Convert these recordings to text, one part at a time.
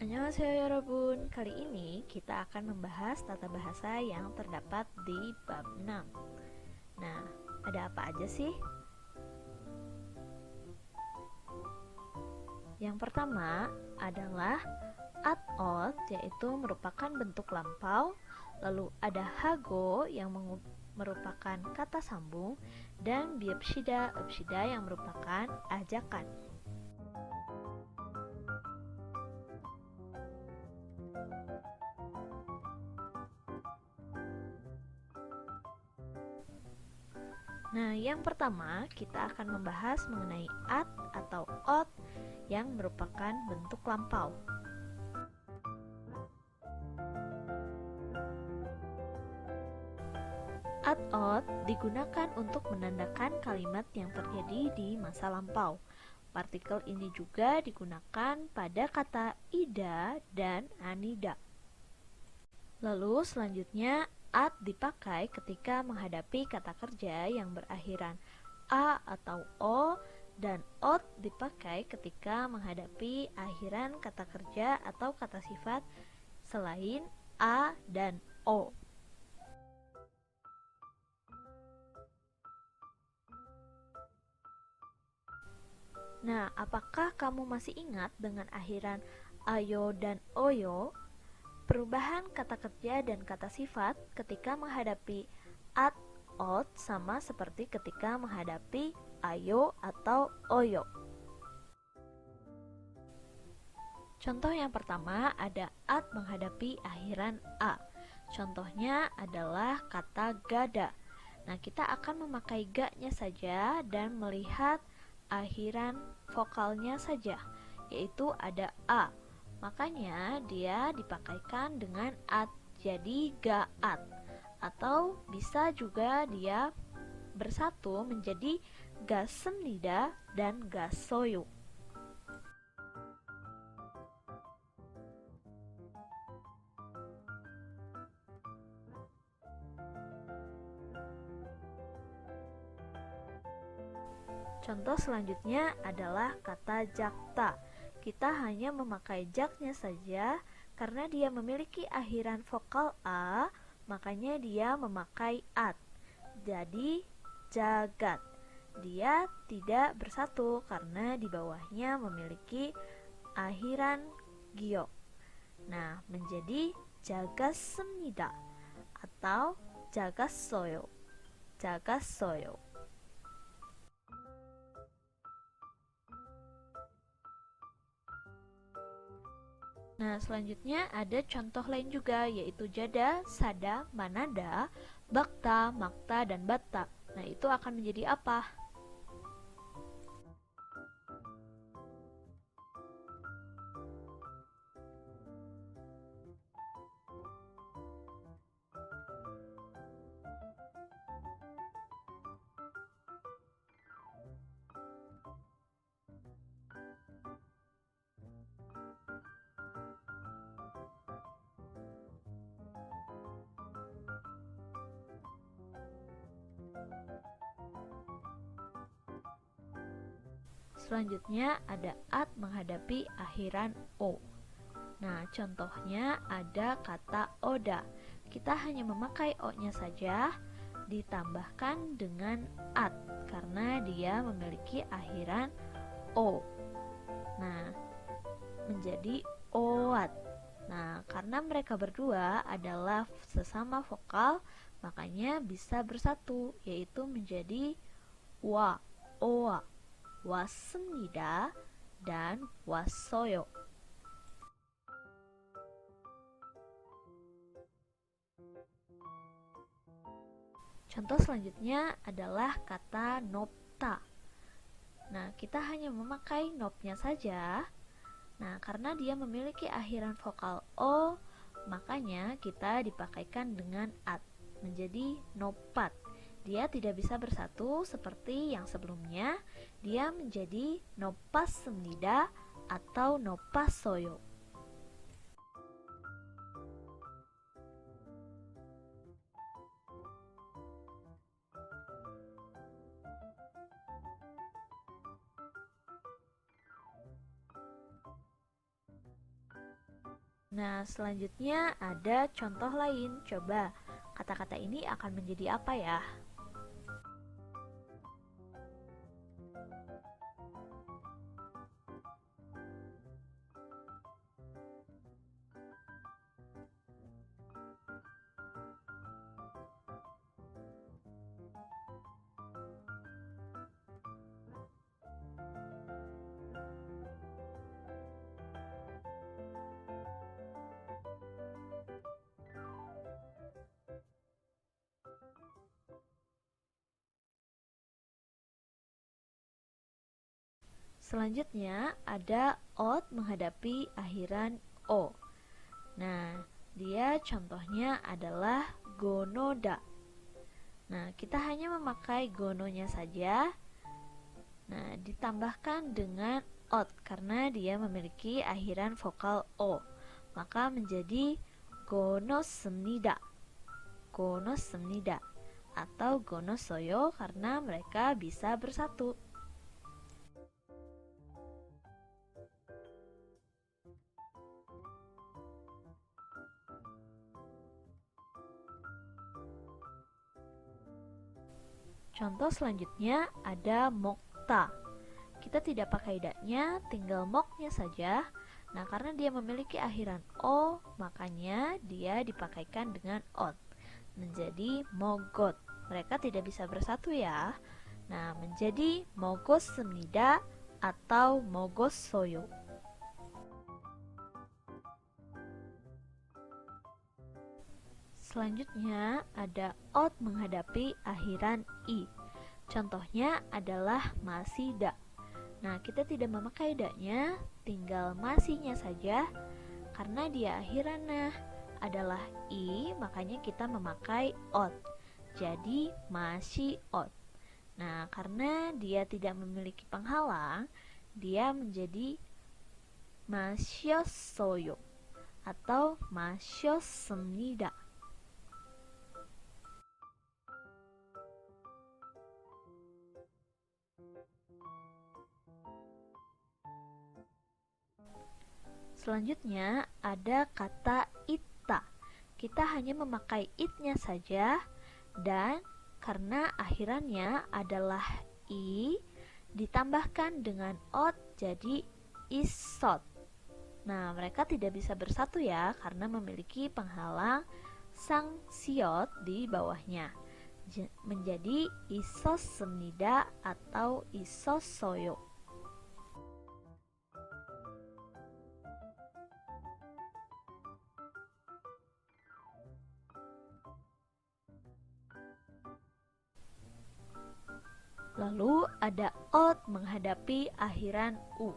Annyeonghaseyo 여러분. Kali ini kita akan membahas tata bahasa yang terdapat di bab 6. Nah, ada apa aja sih? Yang pertama adalah at-ot, yaitu merupakan bentuk lampau. Lalu ada hago yang merupakan kata sambung, dan biepshida yang merupakan ajakan. Nah, yang pertama kita akan membahas mengenai at atau ot yang merupakan bentuk lampau. At-ot digunakan untuk menandakan kalimat yang terjadi di masa lampau. Partikel ini juga digunakan pada kata ida dan anida. Lalu selanjutnya at dipakai ketika menghadapi kata kerja yang berakhiran a atau o, dan ot dipakai ketika menghadapi akhiran kata kerja atau kata sifat selain a dan o. Nah, apakah kamu masih ingat dengan akhiran ayo dan oyo? Perubahan kata kerja dan kata sifat ketika menghadapi at, ot sama seperti ketika menghadapi ayo atau oyo. Contoh yang pertama ada at menghadapi akhiran a. Contohnya adalah kata gada. Nah, kita akan memakai ga-nya saja dan melihat akhiran vokalnya saja, yaitu ada a. Makanya dia dipakaikan dengan at, jadi gaat. Atau bisa juga dia bersatu menjadi gasembnida dan gasoyo. Contoh selanjutnya adalah kata jakta. Kita hanya memakai jaknya saja karena dia memiliki akhiran vokal a, makanya dia memakai at. Jadi jagat. Dia tidak bersatu karena di bawahnya memiliki akhiran gyo. Nah, menjadi jagassemnida atau jagassoyo. Jagassoyo. Nah, selanjutnya ada contoh lain juga, yaitu jada, sada, manada, bakta, makta, dan batta. Nah, itu akan menjadi apa? Selanjutnya ada at menghadapi akhiran o. Nah, contohnya ada kata oda. Kita hanya memakai o-nya saja ditambahkan dengan at karena dia memiliki akhiran o. Nah, menjadi oat. Nah, karena mereka berdua adalah sesama vokal, makanya bisa bersatu, yaitu menjadi wa, oa, wassemnida, dan wassoyo. Contoh selanjutnya adalah kata nopta. Nah, kita hanya memakai nopnya saja. Nah, karena dia memiliki akhiran vokal o, makanya kita dipakaikan dengan at, menjadi nopat. Dia tidak bisa bersatu seperti yang sebelumnya. Dia menjadi nopassemnida atau nopassoyo. Nah, selanjutnya ada contoh lain. Coba, kata-kata ini akan menjadi apa ya? Selanjutnya ada ot menghadapi akhiran o. Nah, dia contohnya adalah gonoda. Nah, kita hanya memakai gononya saja. Nah, ditambahkan dengan ot karena dia memiliki akhiran vokal o. Maka menjadi gonosemnida. Gonosemnida atau gonosoyo karena mereka bisa bersatu. Contoh selanjutnya ada mokta. Kita tidak pakai daknya, tinggal moknya saja. Nah, karena dia memiliki akhiran o, makanya dia dipakaikan dengan ot. Menjadi mogot. Mereka tidak bisa bersatu ya. Nah, menjadi mogos semnida atau mogos soyo. Selanjutnya ada ot menghadapi akhiran i. Contohnya adalah masida. Nah, kita tidak memakai daknya, tinggal masinya saja. Karena dia akhirannya adalah i, makanya kita memakai ot. Jadi masih ot. Nah, karena dia tidak memiliki penghalang, dia menjadi masyosoyo atau masyosemnida. Selanjutnya ada kata ita. Kita hanya memakai itnya saja dan karena akhirannya adalah i ditambahkan dengan ot jadi isot. Nah, mereka tidak bisa bersatu ya karena memiliki penghalang sang siot di bawahnya. Menjadi isos semnida atau isos soyo. Lalu ada ot menghadapi akhiran u.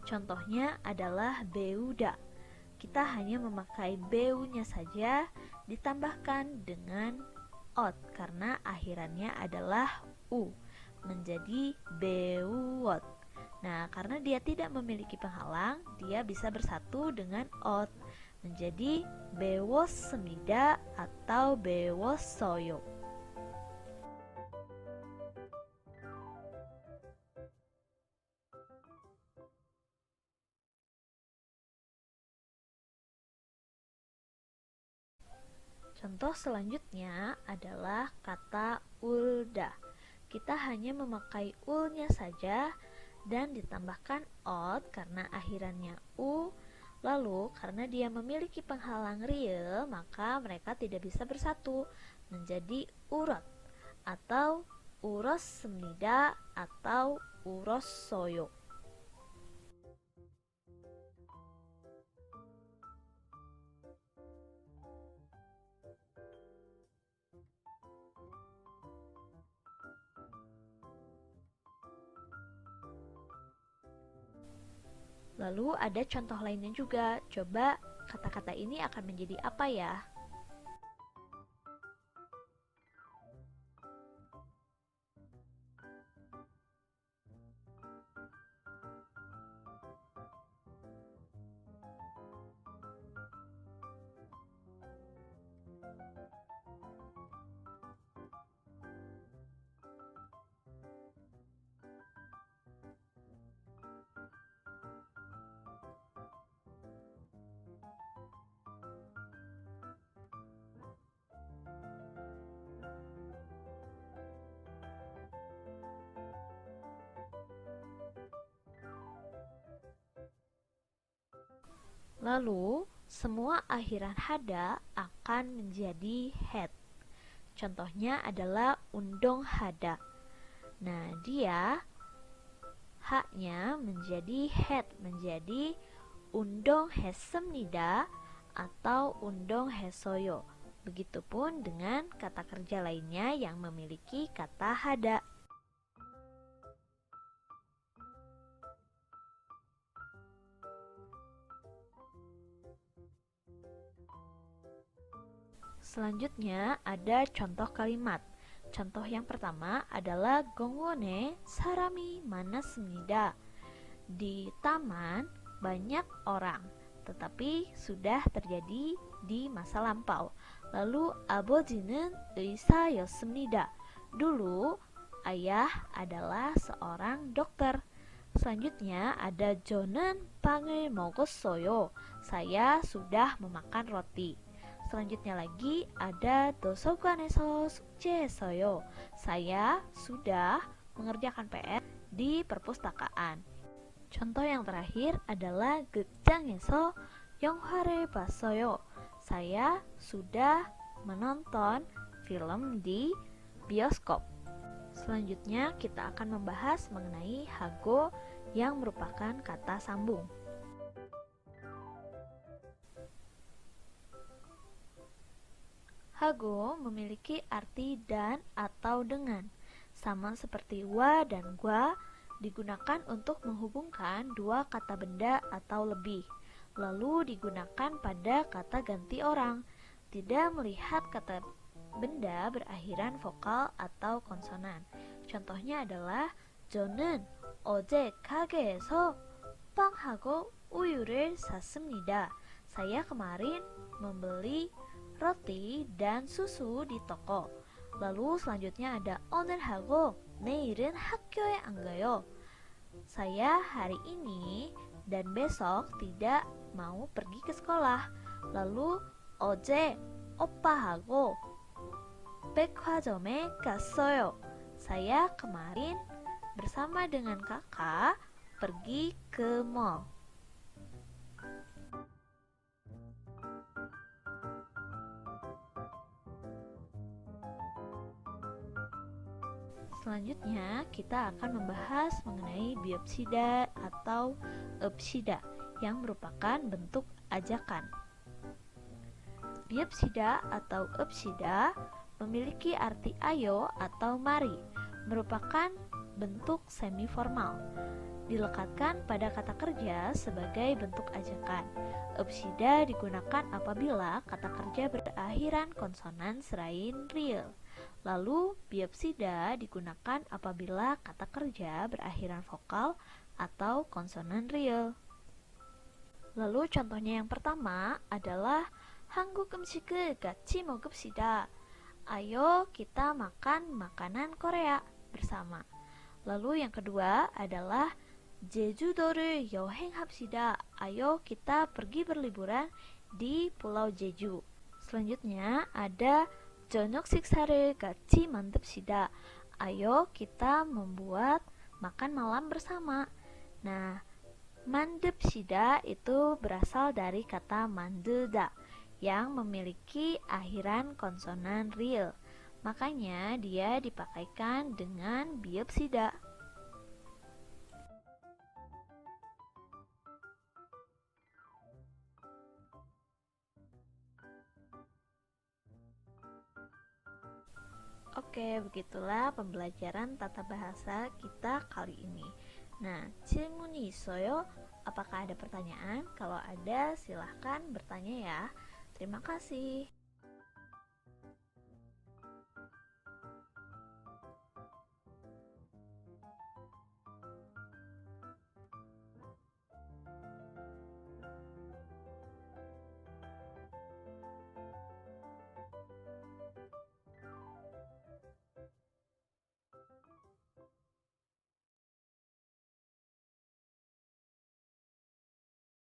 Contohnya adalah beuda. Kita hanya memakai beunya saja ditambahkan dengan ot karena akhirannya adalah u. Menjadi beuot. Nah, karena dia tidak memiliki penghalang, dia bisa bersatu dengan ot. Menjadi bewos semida atau bewos soyo. Contoh selanjutnya adalah kata ulda. Kita hanya memakai ulnya saja dan ditambahkan ot karena akhirannya u. Lalu karena dia memiliki penghalang real, maka mereka tidak bisa bersatu menjadi urot atau uros semnida atau uros soyo. Lalu ada contoh lainnya juga. Coba kata-kata ini akan menjadi apa ya? Lalu, semua akhiran hada akan menjadi head. Contohnya adalah undong hada. Nah, dia haknya menjadi head, menjadi undong 했습니다 atau undong 했어요. Begitupun dengan kata kerja lainnya yang memiliki kata hada. Selanjutnya ada contoh kalimat. Contoh yang pertama adalah 공원에 사람이 많았습니다. Di taman banyak orang, tetapi sudah terjadi di masa lampau. Lalu 아버지는 의사였습니다. Dulu ayah adalah seorang dokter. Selanjutnya ada 저는 빵을 먹었어요. Saya sudah memakan roti. Selanjutnya lagi ada 도서관에서 숙제했어요. Saya sudah mengerjakan PR di perpustakaan. Contoh yang terakhir adalah 극장에서 영화를 봤어요. Saya sudah menonton film di bioskop. Selanjutnya kita akan membahas mengenai hago yang merupakan kata sambung. Hago memiliki arti dan atau dengan. Sama seperti wa dan gua, digunakan untuk menghubungkan dua kata benda atau lebih. Lalu digunakan pada kata ganti orang. Tidak melihat kata benda berakhiran vokal atau konsonan. Contohnya adalah 저는 어제 가게에서 빵하고 우유를 샀습니다. Saya kemarin membeli roti dan susu di toko. Lalu selanjutnya ada 오늘하고 내일은 학교에 안 가요. Saya hari ini dan besok tidak mau pergi ke sekolah. Lalu 어제 오빠하고 백화점에 갔어요. Saya kemarin bersama dengan kakak pergi ke mall. Selanjutnya kita akan membahas mengenai biopsida atau epsida yang merupakan bentuk ajakan. Biopsida atau epsida memiliki arti ayo atau mari, merupakan bentuk semi-formal. Dilekatkan pada kata kerja sebagai bentuk ajakan. Epsida digunakan apabila kata kerja berakhiran konsonan selain real. Lalu, biopsida digunakan apabila kata kerja berakhiran vokal atau konsonan real. Lalu contohnya yang pertama adalah 한국 음식을 같이 먹읍시다. Ayo kita makan makanan Korea bersama. Lalu yang kedua adalah 제주도를 여행합시다. Ayo kita pergi berliburan di Pulau Jeju. Selanjutnya ada 저녁 식사를 같이 만듭시다. Ayo kita membuat makan malam bersama. Nah, 만듭시다 itu berasal dari kata 만들다 yang memiliki akhiran konsonan real. Makanya dia dipakaikan dengan biopsida. Oke, begitulah pembelajaran tata bahasa kita kali ini. Nah, 질문이 있어요? Apakah ada pertanyaan? Kalau ada, silahkan bertanya ya. Terima kasih.